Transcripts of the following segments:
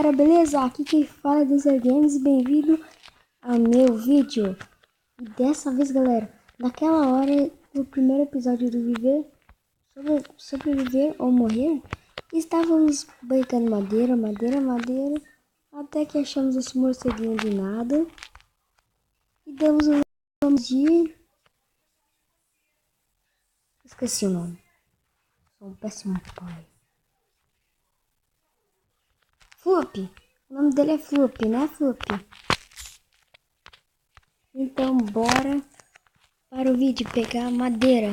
galera, beleza? Aqui quem fala é Deezer Games e bem-vindo ao meu vídeo. E dessa vez, galera, naquela hora do primeiro episódio do Sobreviver ou Morrer, estávamos brincando madeira, até que achamos esse morceguinho de nada e damos o nome de... Esqueci o nome. Sou um péssimo pai. Floop. O nome dele é Floop, né, Floop? Então, bora para o vídeo pegar madeira.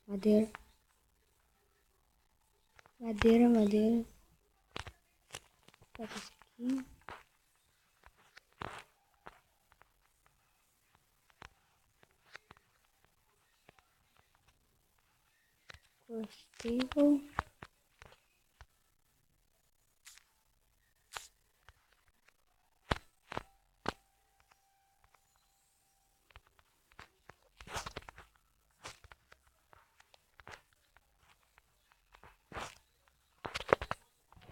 Madeira. Pega isso aqui. Gostei.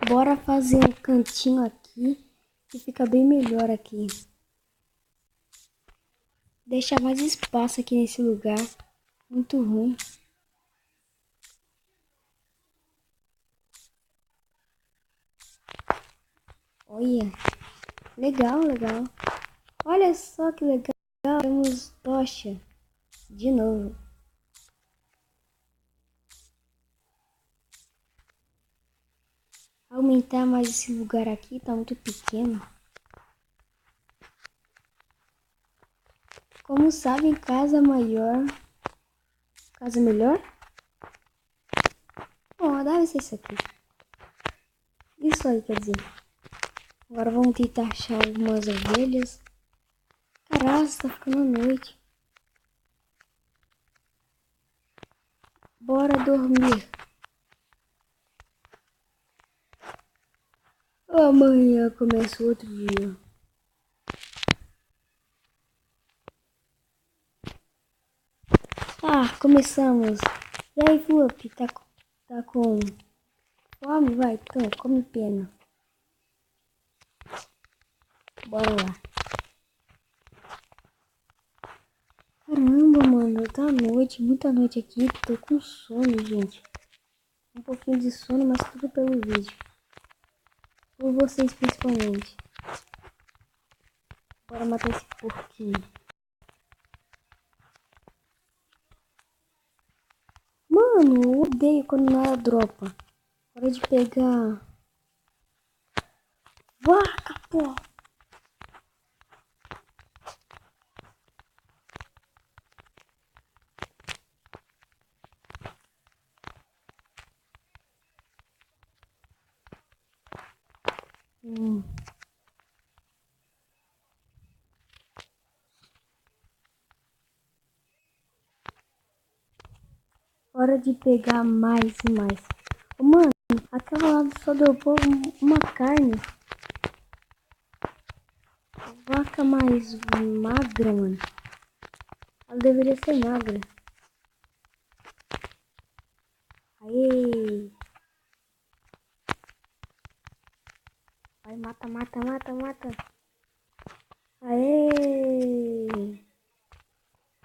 Bora fazer um cantinho aqui, que fica bem melhor aqui. Deixa mais espaço aqui nesse lugar. Muito ruim. Olha. Legal. Olha só que legal. Temos tocha. De novo. Aumentar mais esse lugar aqui. Tá muito pequeno. Como sabem, casa maior. Casa melhor? Bom, deve ser isso aqui. Isso aí, quer dizer. Agora vamos tentar achar algumas ovelhas. Caraca, tá ficando noite. Bora dormir. Amanhã começa outro dia. Começamos. E aí, Flup, tá com fome? Vai, então, come pena. Bora lá. Caramba, mano, tá noite, muita noite aqui. Tô com sono, gente. Um pouquinho de sono, mas tudo pelo vídeo. Por vocês, principalmente. Bora matar esse porquinho. Mano, eu odeio quando nada dropa. Hora de pegar. Vaca, pô! Hora de pegar mais e mais. Mano, aquela lá só dropou uma carne. Vaca mais magra, mano. Ela deveria ser magra. Aê! Vai, mata. Aê!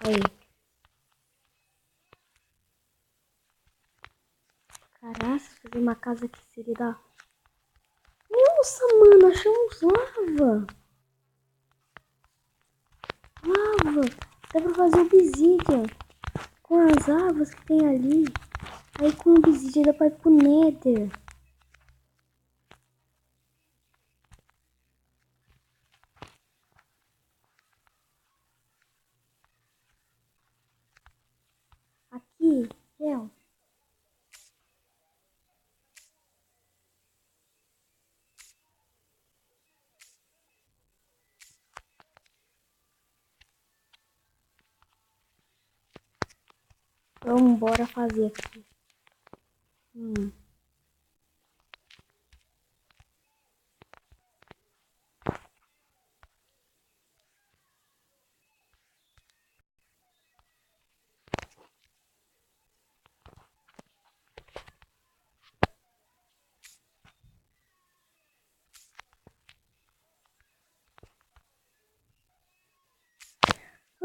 Aí. Caraca, fazer uma casa aqui seria da... Nossa, mano, achamos lava. Dá pra fazer obsidian. Com as árvores que tem ali. Aí com o obsidian dá pra ir pro Nether. Aqui, real. Vamos bora fazer aqui.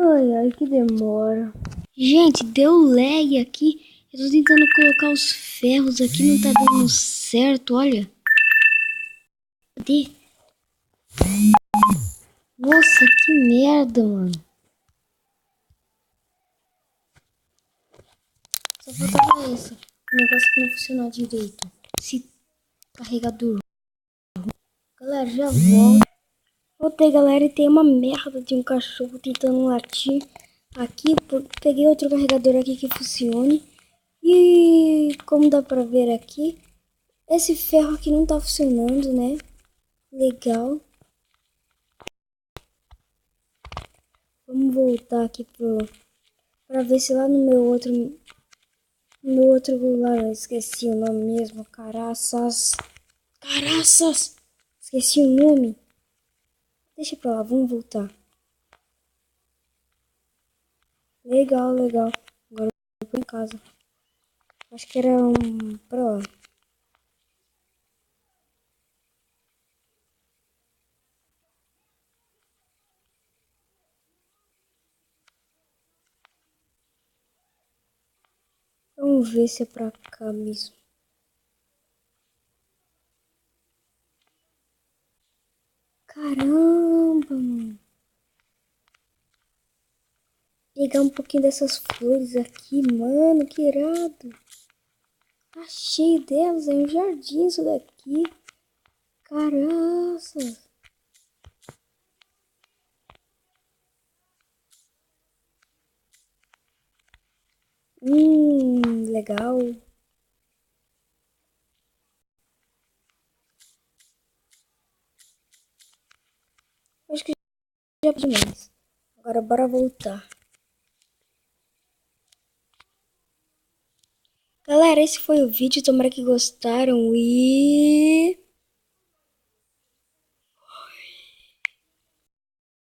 Ai, ai, que demora. Gente, deu lag aqui. Eu tô tentando colocar os ferros aqui, não tá dando certo, olha. Cadê? Nossa, que merda, mano. Só faltava isso. O negócio que não funcionar direito. Esse carregador. Galera, já volto. Voltei, galera, e tem uma merda de um cachorro tentando latir. Aqui, peguei outro carregador aqui que funcione. E como dá pra ver aqui, esse ferro aqui não tá funcionando, né? Legal. Vamos voltar aqui pra ver se lá no meu outro lugar, eu esqueci o nome mesmo, caraças. Caraças! Esqueci o nome. Deixa pra lá, vamos voltar. Legal, legal. Agora eu vou em casa. Acho que era pra lá. Vamos ver se é pra cá mesmo. Caramba, mano. Pegar um pouquinho dessas flores aqui, mano, que irado. Tá cheio delas, é um jardim isso daqui. Caramba. Legal. Acho que já é demais. Agora bora voltar. Galera, esse foi o vídeo. Tomara que gostaram e...